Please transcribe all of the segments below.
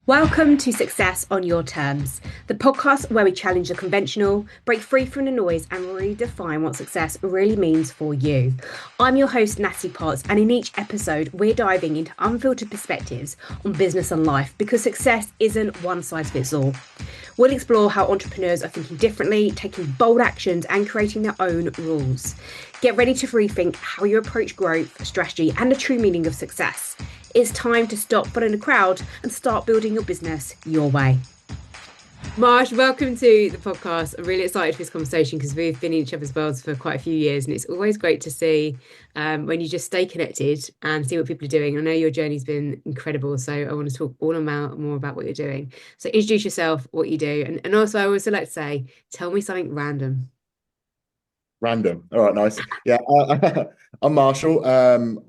Welcome to Success on Your Terms, the podcast where we challenge the conventional, break free from the noise, and redefine what success really means for you. I'm your host, Natty Potts, and in each episode, we're diving into unfiltered perspectives on business and life because success isn't one size fits all. We'll explore how entrepreneurs are thinking differently, taking bold actions, and creating their own rules. Get ready to rethink how you approach growth, strategy, and the true meaning of success. It's time to stop following the crowd and start building your business your way. Marsh, welcome to the podcast. I'm really excited for this conversation because we've been in each other's worlds for quite a few years, and it's always great to see when you just stay connected and see what people are doing. I know your journey's been incredible, so I want to talk more about what you're doing. So introduce yourself, what you do, and also I also like to say, tell me something random. Random. All right, nice. Yeah, I'm Marshall,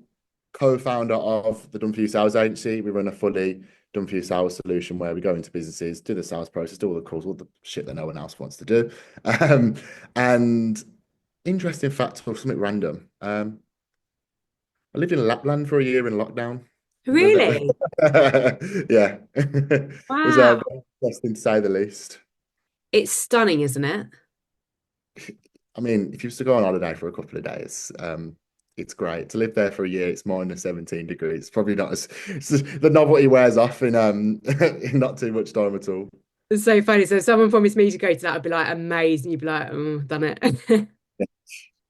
co-founder of the Done For You Sales Agency. We run a fully Done For You sales solution where we go into businesses, do the sales process, do all the calls, all the shit that no one else wants to do. And interesting fact or something random. I lived in Lapland for a year in lockdown. Really? Yeah, it was Wow. interesting to say the least. It's stunning, isn't it? I mean, if you was to go on holiday for a couple of days, it's great. To live there for a year, it's minus 17 degrees. It's probably not as the novelty wears off in in not too much time at all. It's so funny. So if someone promised me to go to that, I'd be like amazed, and you'd be like, oh, done it.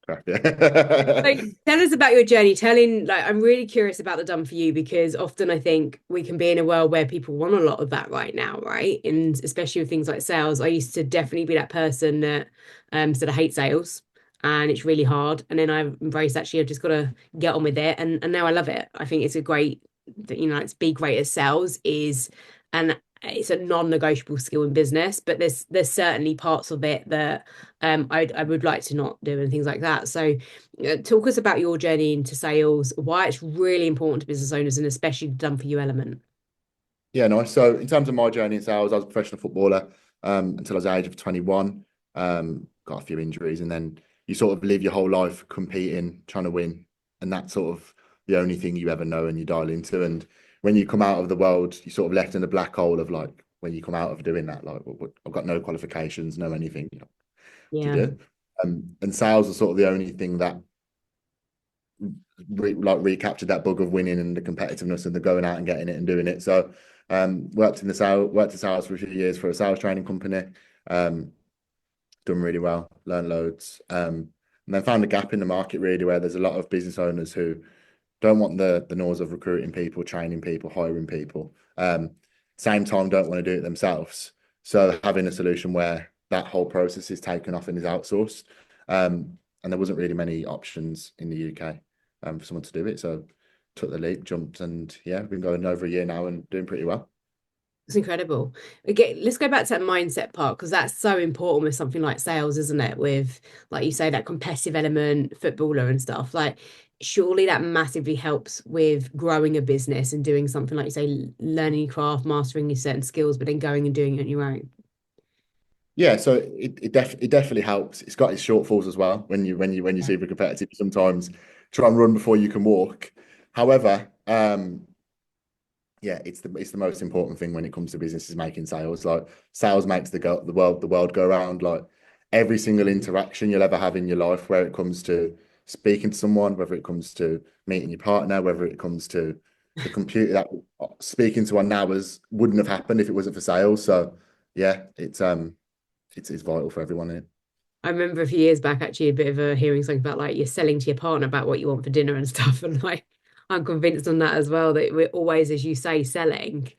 Crap, yeah. Like, tell us about your journey. I'm really curious about the done for you because often I think we can be in a world where people want a lot of that right now, right? And especially with things like sales, I used to definitely be that person that said I hate sales and it's really hard. And then I embraced actually I've just got to get on with it. And now I love it. I think it's a great, it's be great at sales is and it's a non-negotiable skill in business, but there's certainly parts of it that I would like to not do and things like that. So talk us about your journey into sales, why it's really important to business owners, and especially the done for you element. Yeah, nice. So in terms of my journey in sales, I was a professional footballer until I was the age of 21. Got a few injuries, and then you sort of live your whole life competing, trying to win, and that's sort of the only thing you ever know and you dial into. And when you come out of the world, you're sort of left in a black hole of like when you come out of doing that, like I've got no qualifications, no anything, to Yeah. do. And sales are sort of the only thing that recaptured that bug of winning and the competitiveness and the going out and getting it and doing it. So worked in sales for a few years for a sales training company. Um, Done really well, learned loads. And then found a gap in the market really where there's a lot of business owners who don't want the noise of recruiting people, training people, hiring people. Same time don't want to do it themselves. So having a solution where that whole process is taken off and is outsourced. And there wasn't really many options in the UK for someone to do it. So took the leap, jumped, and yeah, been going over a year now and doing pretty well. It's incredible. Okay, let's go back to that mindset part because that's so important with something like sales, isn't it? With, like you say, that competitive element, footballer and stuff. Like, surely that massively helps with growing a business and doing something like you say, learning your craft, mastering your certain skills, but then going and doing it on your own. Yeah, so it definitely helps. It's got its shortfalls as well when you super competitive. Sometimes try and run before you can walk. However, yeah, it's the most important thing when it comes to business is making sales. Like sales makes the world go around. Like every single interaction you'll ever have in your life, where it comes to speaking to someone, whether it comes to meeting your partner, whether it comes to the computer that speaking to one now wouldn't have happened if it wasn't for sales. So yeah, it's vital for everyone. Isn't it? I remember a few years back actually a bit of a hearing something about like you're selling to your partner about what you want for dinner and stuff. And like I'm convinced on that as well that we're always, as you say, selling.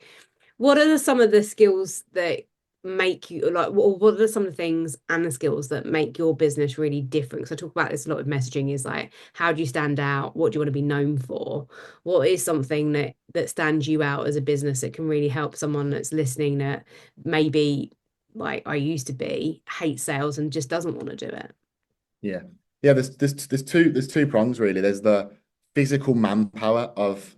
What are some of the skills that make you like what are some of the things and the skills that make your business really different? Because I talk about this a lot with messaging is like how do you stand out? What do you want to be known for? What is something that stands you out as a business that can really help someone that's listening that maybe like I used to be, hates sales and just doesn't want to do it? Yeah, yeah. There's two prongs really. There's the physical manpower of,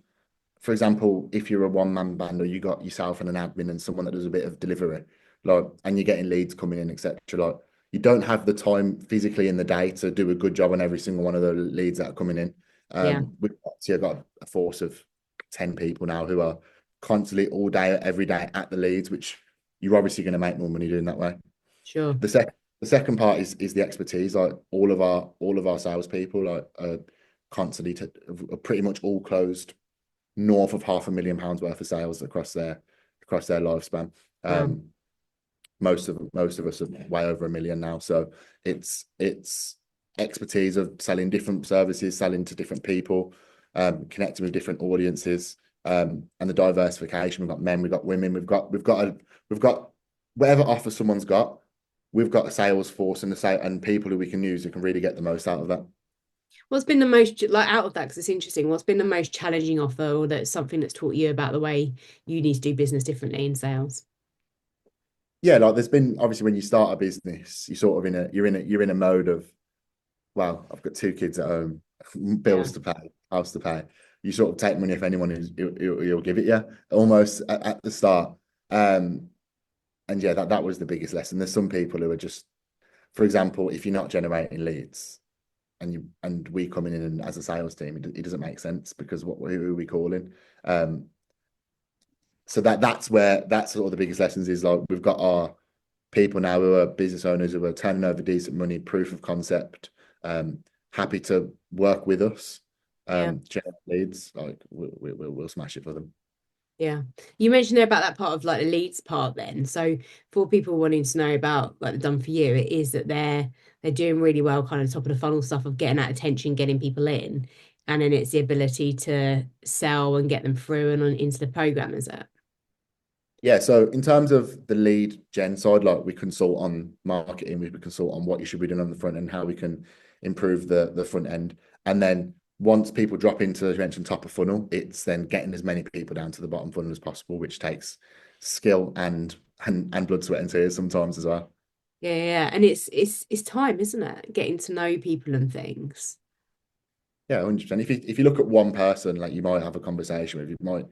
for example, if you're a one-man band or you got yourself and an admin and someone that does a bit of delivery, like, and you're getting leads coming in, etc. Like, you don't have the time physically in the day to do a good job on every single one of the leads that are coming in. Yeah. We've got a force of 10 people now who are constantly all day, every day at the leads, which you're obviously going to make more money doing that way. Sure. The second part is the expertise. Like all of our salespeople are constantly are pretty much all closed north of £500,000 worth of sales across their lifespan. Wow. Most of us are way over 1 million now. So it's expertise of selling different services, selling to different people, connecting with different audiences, and the diversification. We've got men, we've got women, we've got whatever offer someone's got. We've got a sales force and people who we can use who can really get the most out of that. What's been the most like out of that? Because it's interesting. What's been the most challenging offer, or that's something that's taught you about the way you need to do business differently in sales? Yeah, like there's been obviously when you start a business, you're in a mode of, well, I've got two kids at home, Yeah. bills to pay, house to pay. You sort of take money if anyone who'll give it you almost at the start. And yeah, that was the biggest lesson. There's some people who are just, for example, if you're not generating leads and we coming in and as a sales team, it doesn't make sense because who are we calling? Um, so that's sort of the biggest lessons is like we've got our people now who are business owners who are turning over decent money, proof of concept, happy to work with us, Yeah. generate leads. Like we'll smash it for them. Yeah. You mentioned there about that part of like the leads part then. So for people wanting to know about like the done for you, it is that they're doing really well kind of top of the funnel stuff of getting that attention, getting people in. And then it's the ability to sell and get them through and on into the program, is it? Yeah, so in terms of the lead gen side, like we consult on marketing, we consult on what you should be doing on the front end, how we can improve the front end. And then once people drop into, as you mentioned, top of funnel, it's then getting as many people down to the bottom funnel as possible, which takes skill and blood, sweat, and tears sometimes as well. Yeah, yeah. Yeah. And it's time, isn't it? Getting to know people and things. Yeah, 100%. If you look at one person, like you might have a conversation with, you might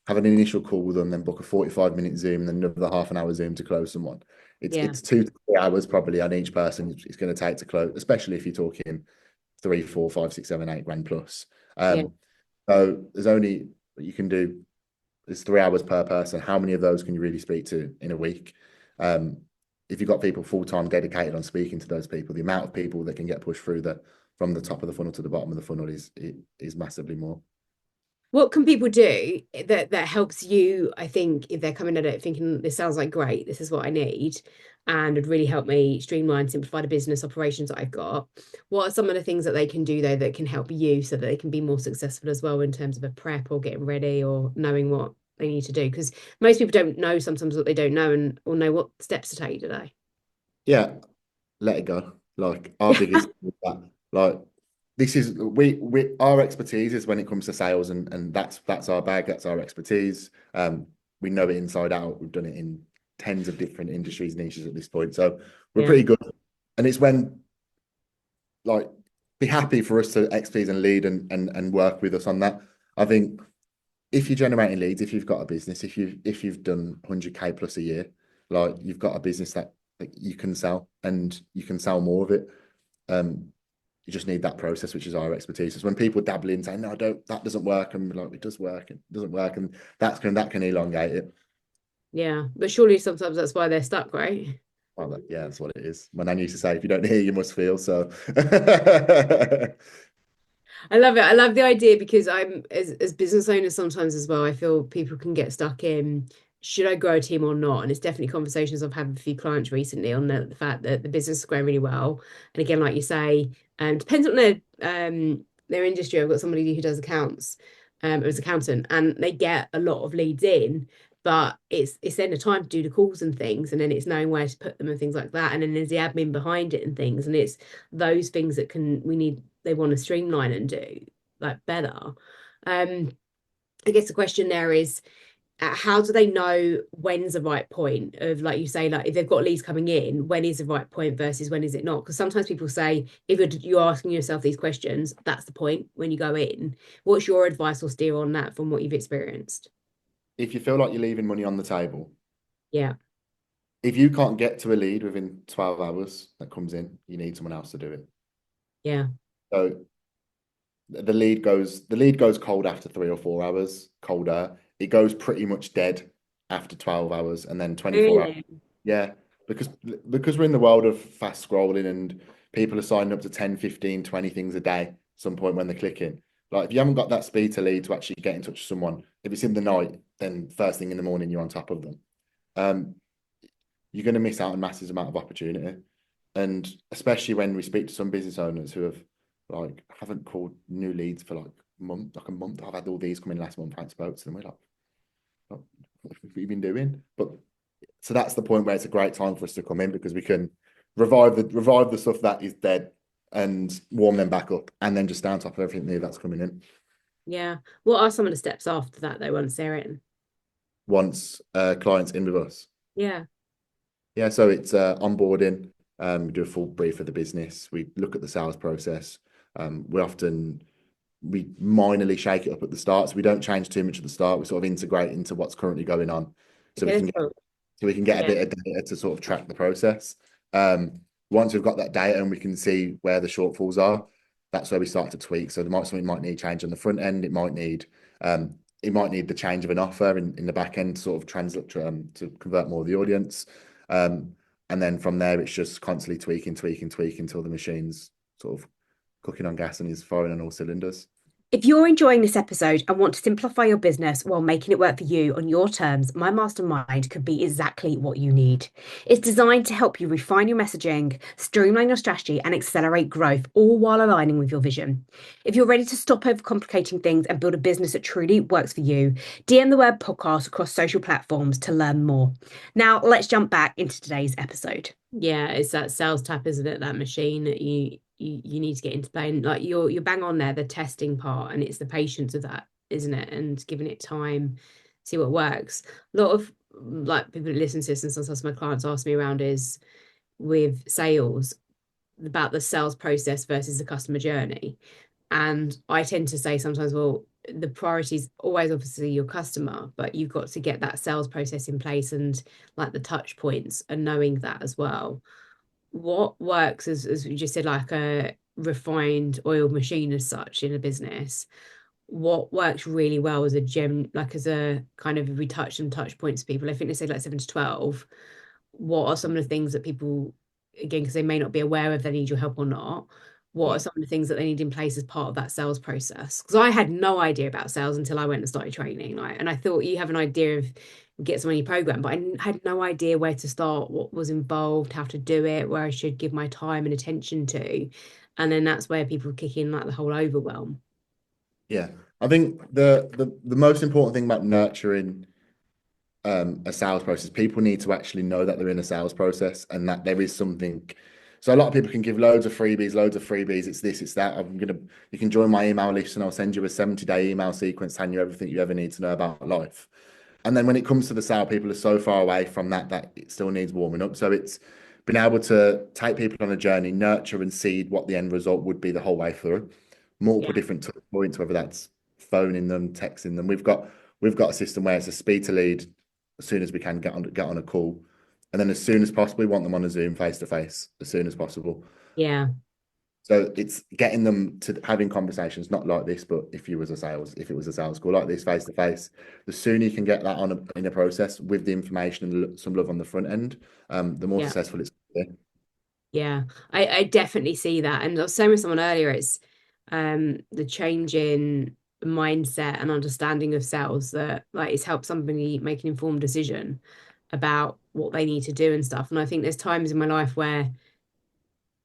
have an initial call with them, then book a 45-minute Zoom, and then another half an hour Zoom to close someone. It's Yeah. it's 2 to 3 hours probably on each person it's going to take to close, especially if you're talking 3, 4, 5, 6, 7, 8 grand plus. Yeah. So you can do there's 3 hours per person. How many of those can you really speak to in a week? Um, if you've got people full-time dedicated on speaking to those people, the amount of people that can get pushed through that from the top of the funnel to the bottom of the funnel is massively more. What can people do that helps you, I think, if they're coming at it thinking this sounds like great, this is what I need, and would really help me streamline, simplify the business operations that I've got. What are some of the things that they can do though that can help you so that they can be more successful as well in terms of a prep or getting ready or knowing what they need to do? Because most people don't know sometimes what they don't know and or know what steps to take today. Yeah, let it go. Like our biggest like this is we our expertise is when it comes to sales and that's our bag, that's our expertise. We know it inside out. We've done it in tens of different industries, niches at this point. So we're Yeah. pretty good. And it's when like be happy for us to expertise and lead and work with us on that. I think if you're generating leads, if you've got a business, if you've done 100K plus a year, like you've got a business that you can sell and you can sell more of it. You just need that process, which is our expertise. It's when people dabble in saying, no, that doesn't work. And we're like, it does work, it doesn't work. And that can elongate it. Yeah. But surely sometimes that's why they're stuck, right? Well, yeah, that's what it is. My nan used to say, if you don't hear, you must feel. So I love it. I love the idea because I'm as business owners sometimes as well, I feel people can get stuck in should I grow a team or not? And it's definitely conversations I've had with a few clients recently on the fact that the business is growing really well. And again, like you say, depends on their industry. I've got somebody who does accounts, as accountant, and they get a lot of leads in, but it's then the time to do the calls and things, and then it's knowing where to put them and things like that. And then there's the admin behind it and things. And it's those things that they want to streamline and do like better. Um, I guess the question there is, how do they know when's the right point of, like you say, like if they've got leads coming in, when is the right point versus when is it not? Because sometimes people say if you're asking yourself these questions, that's the point when you go in. What's your advice or steer on that from what you've experienced? if you feel like you're leaving money on the table, Yeah, if you can't get to a lead within 12 hours that comes in, you need someone else to do it. yeah, So the lead goes cold after 3 or 4 hours, colder. it goes pretty much dead after 12 hours and then 24 hours. Really? Yeah, because we're in the world of fast scrolling and people are signing up to 10, 15, 20 things a day at some point when they're clicking. Like if you haven't got that speed to lead to actually get in touch with someone, if it's in the night, then first thing in the morning you're on top of them. Um, you're going to miss out on massive amount of opportunity. And especially when we speak to some business owners who have like haven't called new leads for like a month. I've had all these come in last month. I haven't spoke to them. We're like, what have we been doing? But so that's the point where it's a great time for us to come in because we can revive the stuff that is dead and warm them back up, and then just stay on top of everything new that's coming in. Yeah. What are some of the steps after that though, once they're in? Once clients in with us, Yeah. yeah. So it's onboarding. We do a full brief of the business. We look at the sales process. We minorly shake it up at the start, so we don't change too much at the start. We sort of integrate into what's currently going on, so we Okay, can that's cool. get a Yeah. bit of data to sort of track the process. Once we've got that data and we can see where the shortfalls are, that's where we start to tweak. So something might need change on the front end. It might need the change of an offer in the back end to sort of translate to convert more of the audience. And then from there, it's just constantly tweaking until the machine's sort of cooking on gas and is firing on all cylinders. If you're enjoying this episode and want to simplify your business while making it work for you on your terms, my mastermind could be exactly what you need. It's designed to help you refine your messaging, streamline your strategy, and accelerate growth, all while aligning with your vision. If you're ready to stop overcomplicating things and build a business that truly works for you, DM the word podcast across social platforms to learn more. Now, let's jump back into today's episode. Yeah, it's that sales tap, isn't it? That machine that you need to get into play. And like you're bang on there, the testing part, and it's the patience of that, isn't it? And giving it time, see what works. A lot of like people that listen to this, and sometimes my clients ask me around is with sales about the sales process versus the customer journey. And I tend to say sometimes, well, the priority is always obviously your customer, but you've got to get that sales process in place and like the touch points and knowing that as well. What works, as we just said, like a refined oiled machine as such in a business, what works really well as a gem, like as a kind of, if we touch some touch points to people, I think they say like 7 to 12. What are some of the things that people, again, because they may not be aware if they need your help or not, what are Yeah. some of the things that they need in place as part of that sales process? Because I had no idea about sales until I went and started training. Like, and I thought you have an idea of get someone in your program, but I had no idea where to start, what was involved, how to do it, where I should give my time and attention to. And then that's where people kick in like the whole overwhelm. Yeah. I think the most important thing about nurturing a sales process, people need to actually know that they're in a sales process and that there is something. So a lot of people can give loads of freebies. It's this, it's that. You can join my email list and I'll send you a 70-day email sequence telling you everything you ever need to know about life. And then when it comes to the sale, people are so far away from that it still needs warming up. So it's been able to take people on a journey, nurture and seed what the end result would be the whole way through. Multiple Yeah. different touch points, whether that's phoning them, texting them. We've got a system where it's a speed to lead as soon as we can get on a call. And then as soon as possible, we want them on a Zoom face to face as soon as possible. Yeah. So it's getting them to having conversations, not like this, but if it was a sales call like this, face to face, the sooner you can get that in a process with the information and some love on the front end, the more Yeah. successful it's going to be. Yeah, I definitely see that. And I was saying with someone earlier, it's the change in mindset and understanding of sales that like it's helped somebody make an informed decision about what they need to do and stuff. And I think there's times in my life where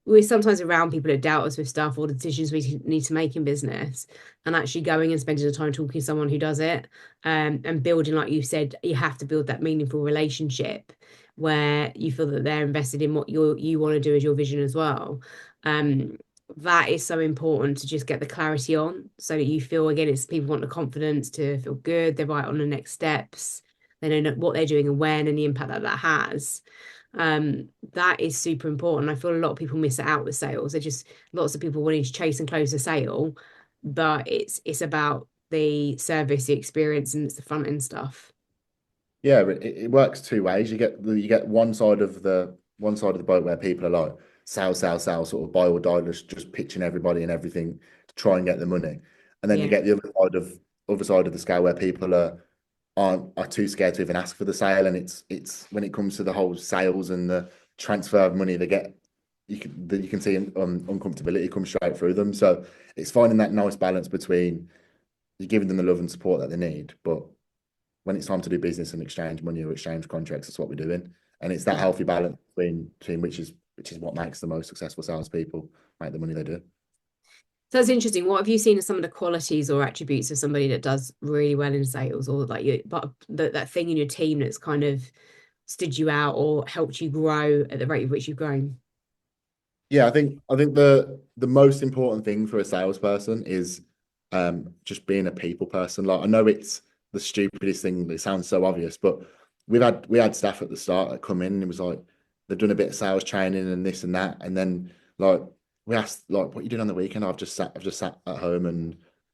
we're sometimes around people that doubt us with stuff or the decisions we need to make in business, and actually going and spending the time talking to someone who does it, and building, like you said, you have to build that meaningful relationship where you feel that they're invested in what you want to do as your vision as well. um that is so important to just get the clarity on so that you feel, again, it's people want the confidence to feel good, they're right on the next steps, they know what they're doing and when, and the impact that that has. That is super important. I feel a lot of people miss it out with sales. They're just lots of people wanting to chase and close a sale, but it's about the service, the experience, and it's the front end stuff. Yeah, but it works two ways. You get one side of the boat where people are like sell, sort of buy or die, just pitching everybody and everything to try and get the money. And then you Yeah, get the other side of the scale where people are are too scared to even ask for the sale. And it's when it comes to the whole sales and the transfer of money, they get you can see uncomfortability come straight through them. So it's finding that nice balance between you're giving them the love and support that they need, but when it's time to do business and exchange money or exchange contracts, that's what we're doing. And it's that healthy balance between which is what makes the most successful salespeople make the money they do. So that's interesting. What have you seen as some of the qualities or attributes of somebody that does really well in sales, or like you, but that thing in your team that's kind of stood you out or helped you grow at the rate of which you've grown? Yeah, I think the most important thing for a salesperson is just being a people person. Like I know it's the stupidest thing, it sounds so obvious, but we had staff at the start that come in and it was like they've done a bit of sales training and this and that. And then like we asked like what are you doing on the weekend? I've just sat at home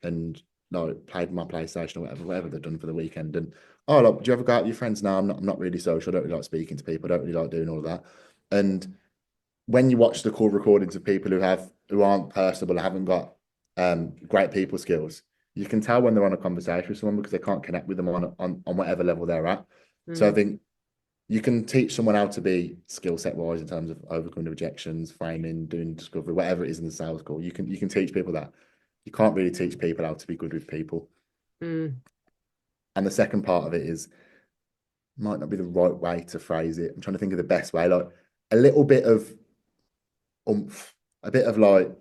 and like played my PlayStation or whatever they've done for the weekend. And oh look, do you ever go out with your friends? No, I'm not really social. I don't really like speaking to people. I don't really like doing all of that. And when you watch the call recordings of people who aren't personable, haven't got great people skills, you can tell when they're on a conversation with someone because they can't connect with them on whatever level they're at. So I Mm. think you can teach someone how to be skill set wise in terms of overcoming objections, framing, doing discovery, whatever it is in the sales call. You can teach people that. You can't really teach people how to be good with people. Mm. And the second part of it is might not be the right way to phrase it. I'm trying to think of the best way, like a little bit of oomph, a bit of like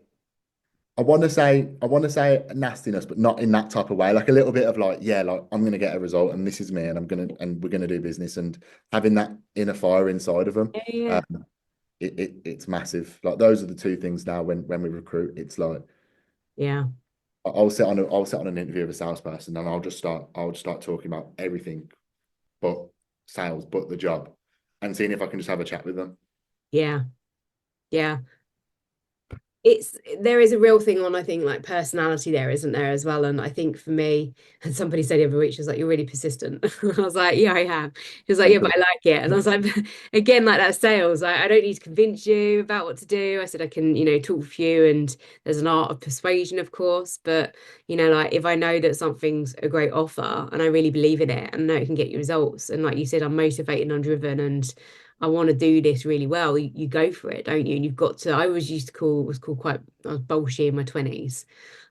I want to say nastiness, but not in that type of way. Like a little bit of like, yeah, like I'm gonna get a result, and this is me, and we're gonna do business, and having that inner fire inside of them, Yeah, yeah, um, it's massive. Like those are the two things now when we recruit. It's like yeah, I'll sit on an interview with a salesperson, and I'll just start talking about everything but sales, but the job, and seeing if I can just have a chat with them. yeah, yeah. It's there is a real thing on I think like personality there isn't there as well, and I think for me, and somebody said the other week she was like you're really persistent. I was like yeah I am. She was like yeah but I like it, and I was like again like that sales I don't need to convince you about what to do. I said I can talk with you, and there's an art of persuasion of course, but like if I know that something's a great offer and I really believe in it and know it can get you results, and like you said I'm motivated and driven and I want to do this really well, you go for it, don't you? And you've got to, I always used to was called quite, I was bolshy in my 20s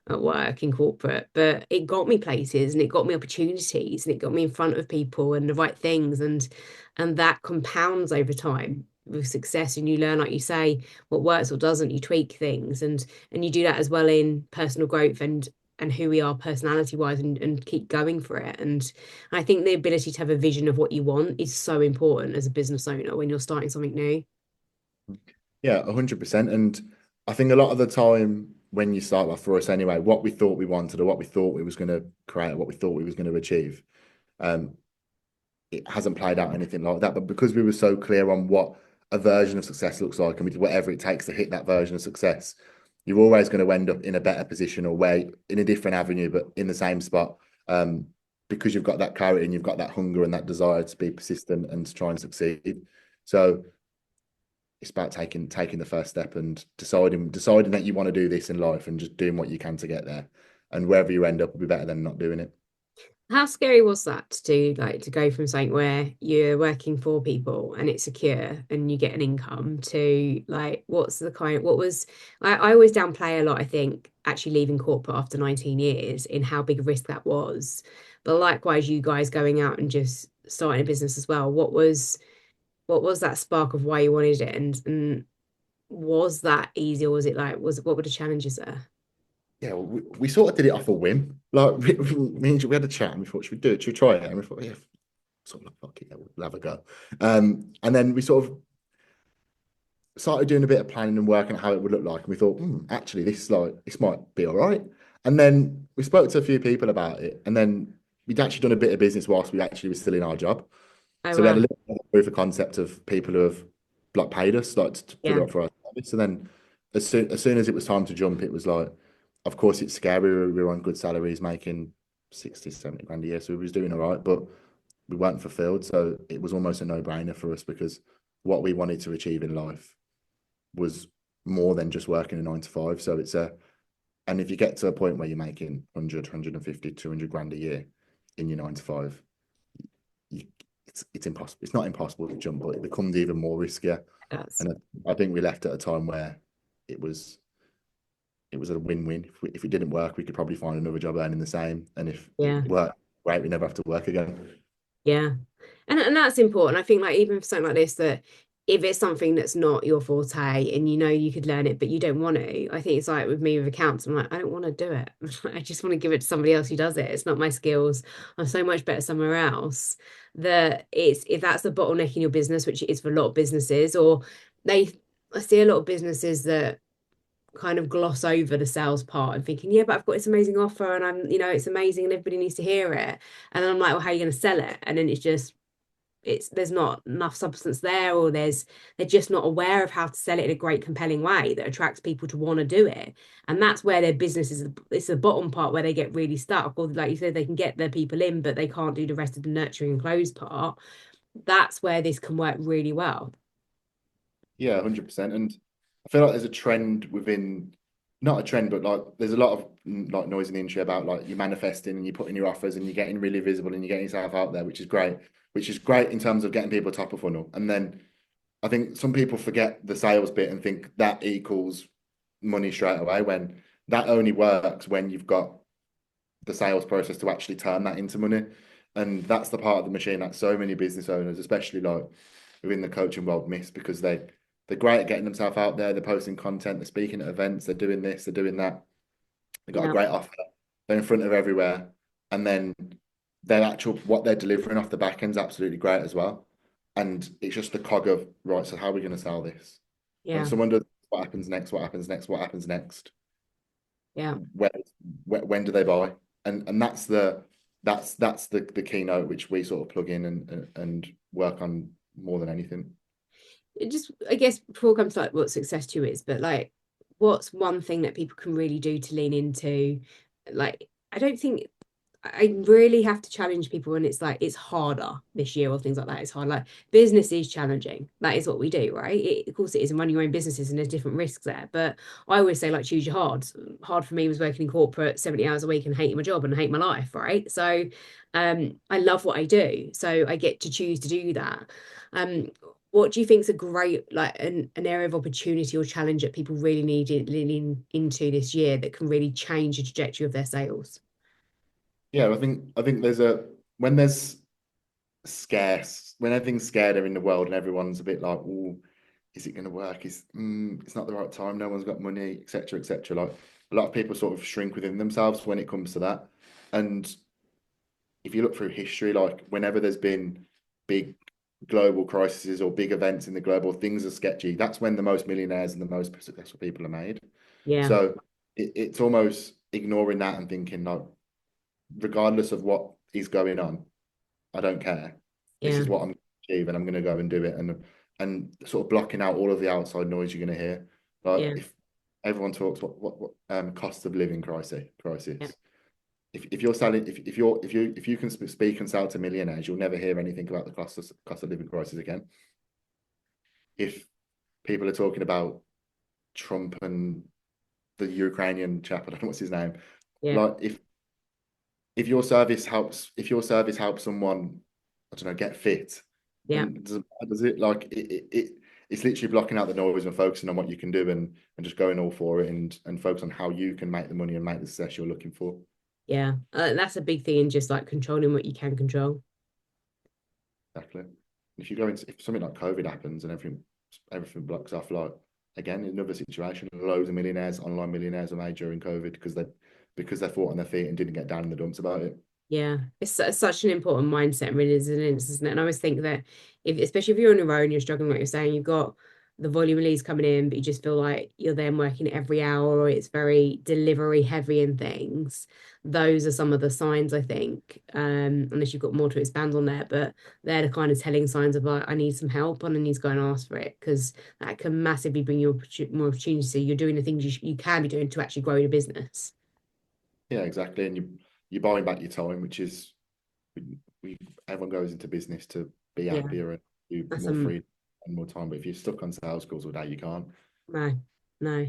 at work in corporate, but it got me places and it got me opportunities and it got me in front of people and the right things. And that compounds over time with success. And you learn, like you say, what works, what doesn't, you tweak things and you do that as well in personal growth and who we are personality wise and keep going for it. And I think the ability to have a vision of what you want is so important as a business owner when you're starting something new. Yeah, 100%. And I think a lot of the time when you start that for us anyway, what we thought we wanted or what we thought we was going to create, what we thought we was going to achieve, um, it hasn't played out anything like that. But because we were so clear on what a version of success looks like and we did whatever it takes to hit that version of success, you're always going to end up in a better position or way in a different avenue, but in the same spot. Because you've got that clarity and you've got that hunger and that desire to be persistent and to try and succeed. So it's about taking the first step and deciding that you want to do this in life and just doing what you can to get there. And wherever you end up will be better than not doing it. How scary was that to do, like to go from something where you're working for people and it's secure and you get an income to like what was I always downplay a lot, I think, actually leaving corporate after 19 years in how big a risk that was. But likewise, you guys going out and just starting a business as well. What was that spark of why you wanted it and was that easy or was it like was what were the challenges there? Yeah, we sort of did it off a whim. Like we had a chat and we thought, should we do it? Should we try it? And we thought, yeah, sort of like, fuck it, yeah, we'll have a go. And then we sort of started doing a bit of planning and working out how it would look like. And we thought, actually, this might be all right. And then we spoke to a few people about it. And then we'd actually done a bit of business whilst we actually were still in our job. Oh So we had a well, little bit of proof of concept of people who have like paid us like yeah. for our service. And then as soon as it was time to jump, it was like, of course, it's scary. We were on good salaries, making 60, 70 grand a year. So we was doing all right, but we weren't fulfilled. So it was almost a no-brainer for us because what we wanted to achieve in life was more than just working a 9 to 5. So and if you get to a point where you're making 100, 150, 200 grand a year in your 9 to 5, it's impossible. It's not impossible to jump, but it becomes even more riskier. That's And I think we left at a time where it was it was a win-win. If it didn't work, we could probably find another job earning the same. And if it yeah. worked, great, we never have to work again. Yeah. And that's important. I think like even for something like this, that if it's something that's not your forte and you know you could learn it, but you don't want to, I think it's like with me with accounts, I'm like, I don't want to do it. I just want to give it to somebody else who does it. It's not my skills. I'm so much better somewhere else that it's if that's the bottleneck in your business, which it is for a lot of businesses, or they I see a lot of businesses that kind of gloss over the sales part and thinking, yeah, but I've got this amazing offer and it's amazing and everybody needs to hear it. And then I'm like, well, how are you going to sell it? And then it's there's not enough substance there, or they're just not aware of how to sell it in a great, compelling way that attracts people to want to do it. And that's where their business is, it's the bottom part where they get really stuck. Or like you said, they can get their people in, but they can't do the rest of the nurturing and close part. That's where this can work really well. Yeah, 100%. And I feel like there's a trend within, not a trend, but like there's a lot of like noise in the industry about like you're manifesting and you're putting your offers and you're getting really visible and you're getting yourself out there, which is great. Which is great in terms of getting people top of funnel. And then I think some people forget the sales bit and think that equals money straight away, when that only works when you've got the sales process to actually turn that into money. And that's the part of the machine that so many business owners, especially like within the coaching world, miss, because they're great at getting themselves out there, they're posting content, they're speaking at events, they're doing this, they're doing that. They've got a Yeah, great offer, they're in front of everywhere. And then their actual what they're delivering off the back end's absolutely great as well. And it's just the cog of right, so how are we going to sell this? When yeah, someone does what happens next, what happens next, what happens next, yeah. when when do they buy? And that's the keynote which we sort of plug in and work on more than anything. It just, I guess, before it comes to like what success to you is, but like, what's one thing that people can really do to lean into? Like, I don't think I really have to challenge people when it's like it's harder this year or things like that. It's hard. Like business is challenging. That is what we do, right? Of course it is, and running your own businesses and there's different risks there. But I always say like choose your hard. Hard for me was working in corporate 70 hours a week and hating my job and hate my life, right? So I love what I do. So I get to choose to do that. Um what do you think is a great like an area of opportunity or challenge that people really need to lean into this year that can really change the trajectory of their sales? Yeah, I think there's a when there's scarce when everything's scared in the world and everyone's a bit like, oh, is it going to work? It's not the right time. No one's got money, etc., etc. Like a lot of people sort of shrink within themselves when it comes to that. And if you look through history, like whenever there's been big global crises or big events in the global, things are sketchy. That's when the most millionaires and the most successful people are made. Yeah, So it's almost ignoring that and thinking like, regardless of what is going on, I don't care. This yeah, is what I'm going to achieve, and I'm going to go and do it, and sort of blocking out all of the outside noise you're going to hear. Like yeah, if everyone talks what cost of living yeah, crisis. If you're selling if you can speak and sell to millionaires, you'll never hear anything about the cost of living crisis again. If people are talking about Trump and the Ukrainian chap, I don't know what's his name. yeah, Like if your service helps someone, I don't know, get fit, yeah, then does it like it's literally blocking out the noise and focusing on what you can do and just going all for it and focus on how you can make the money and make the success you're looking for. yeah. That's a big thing in just like controlling what you can control. Exactly. If you go into if something like COVID happens and everything blocks off, like again, another situation, loads of millionaires, online millionaires were made during COVID because they fought on their feet and didn't get down in the dumps about it. Yeah, it's such an important mindset and resilience, isn't it? And I always think that if, especially if you're on your own, you're struggling, like you're saying, you've got the volume of leads coming in, but you just feel like you're then working every hour or it's very delivery heavy and things. Those are some of the signs, I think, unless you've got more to expand on there, but they're the kind of telling signs of like, I need some help and I need to go and ask for it because that can massively bring you more opportunity. You're doing the things you can be doing to actually grow your business. Yeah, exactly. And you're buying back your time, which is we everyone goes into business to be Yeah, happier and do that's more free and more time. But if you're stuck on sales calls all day, you can't. no, no.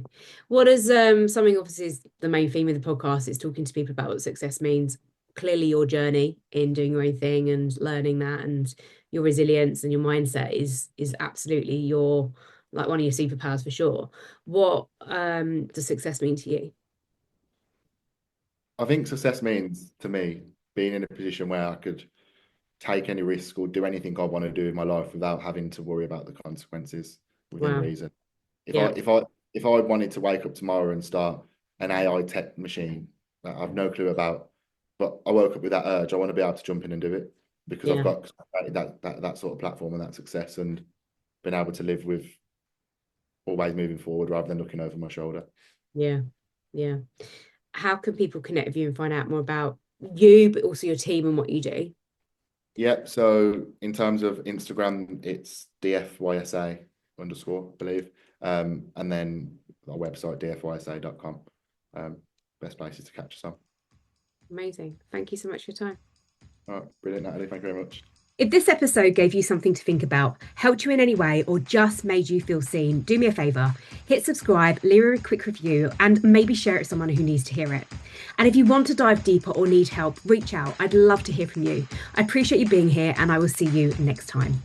What is something obviously is the main theme of the podcast is talking to people about what success means. Clearly your journey in doing your own thing and learning that and your resilience and your mindset is absolutely your like one of your superpowers for sure. What does success mean to you? I think success means to me being in a position where I could take any risk or do anything I want to do in my life without having to worry about the consequences within Wow. reason. If I Yeah. if I if I wanted to wake up tomorrow and start an AI tech machine that I've no clue about, but I woke up with that urge, I want to be able to jump in and do it because I've Yeah. got that sort of platform and that success and been able to live with always moving forward rather than looking over my shoulder. Yeah. Yeah. How can people connect with you and find out more about you, but also your team and what you do? Yeah, so in terms of Instagram, it's DFYSA underscore, I believe. And then our website, dfysa.com. Best places to catch us on. Amazing. Thank you so much for your time. All right, brilliant, Natalie. Thank you very much. If this episode gave you something to think about, helped you in any way, or just made you feel seen, do me a favour, hit subscribe, leave a quick review, and maybe share it with someone who needs to hear it. And if you want to dive deeper or need help, reach out. I'd love to hear from you. I appreciate you being here, and I will see you next time.